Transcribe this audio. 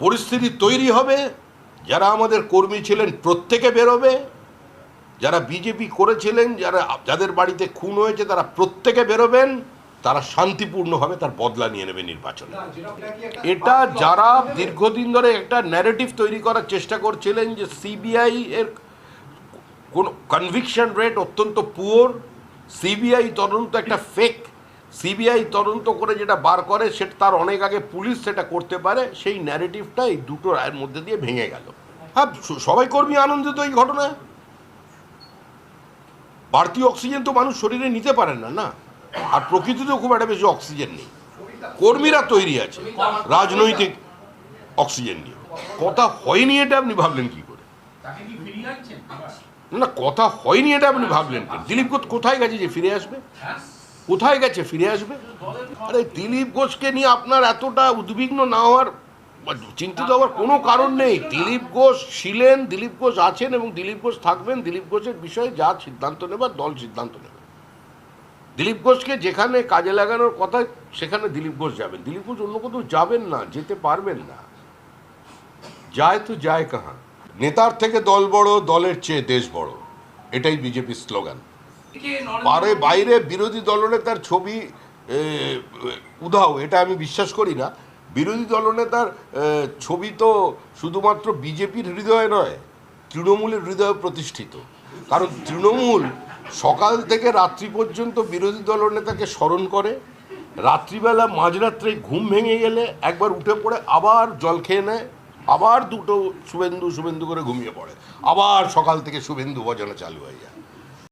পরিস্থিতি তৈরি হবে, যারা আমাদের কর্মী ছিলেন প্রত্যেকে বেরোবে, যারা বিজেপি করেছিলেন, যাদের বাড়িতে খুন হয়েছে তারা প্রত্যেকে বেরোবেন, তারা শান্তিপূর্ণভাবে তার বদলা নিয়ে নেবে নির্বাচনে। এটা যারা দীর্ঘদিন ধরে একটা ন্যারেটিভ তৈরি করার চেষ্টা করছিলেন যে সিবিআই এর কোন কনভিকশন রেট অত্যন্ত পুয়ার, সিবিআই তদন্ত একটা ফেক, সিবিআই তদন্ত করে যেটা বার করে সেটা তার অনেক আগে পুলিশ সেটা করতে পারে, সেই ন্যারেটিভটা এই দুটো রায়ের মধ্যে দিয়ে ভেঙে গেল। হ্যাঁ, সবাই কর্মী আনন্দিত এই ঘটনায়। বাড়তি অক্সিজেন তো মানুষ শরীরে নিতে পারেন না, না, আর প্রকৃতিতেও খুব একটা বেশি অক্সিজেন নেই। কর্মীরা তৈরি আছে রাজনৈতিক অক্সিজেন নিয়ে। কথা হয়নি এটা আপনি ভাবলেন কি করে? না, কথা হয়নি এটা আপনি ভাবলেন কি? দিলীপ ঘোষ কোথায় গেছে যে ফিরে আসবে? কোথায় গেছে ফিরে আসবে? আরে দিলীপ ঘোষকে নিয়ে আপনার এতটা উদ্বিগ্ন না হওয়ার, চিন্তিত হওয়ার কোনো কারণ নেই। দিলীপ ঘোষ ছিলেন, দিলীপ ঘোষ আছেন এবং দিলীপ ঘোষ থাকবেন। দিলীপ ঘোষের বিষয়ে যা সিদ্ধান্ত নেবার দল সিদ্ধান্ত নেবে। দিলীপ ঘোষকে যেখানে কাজে লাগানোর কথা সেখানে দিলীপ ঘোষ যাবেন। দিলীপ ঘোষ অন্য কোথাও যাবেন না, যেতে পারবেন না। যায় তো যায় কাহা। নেতার থেকে দল বড়, দলের চেয়ে দেশ বড়, এটাই বিজেপির স্লোগান। বাইরে বিরোধী দলনেতার ছবি উধাও, এটা আমি বিশ্বাস করি না। বিরোধী দলনেতার ছবি তো শুধুমাত্র বিজেপির হৃদয়ে নয়, তৃণমূলের হৃদয়ে প্রতিষ্ঠিত। কারণ তৃণমূল সকাল থেকে রাত্রি পর্যন্ত বিরোধী দলনেতাকে স্মরণ করে, রাত্রিবেলা মাঝরাত্রে ঘুম ভেঙে গেলে একবার উঠে পড়ে আবার জল খেয়ে নেয়, আবার দুটো শুভেন্দু শুভেন্দু করে ঘুমিয়ে পড়ে, আবার সকাল থেকে শুভেন্দু ভজনা চালু হয়ে যায়।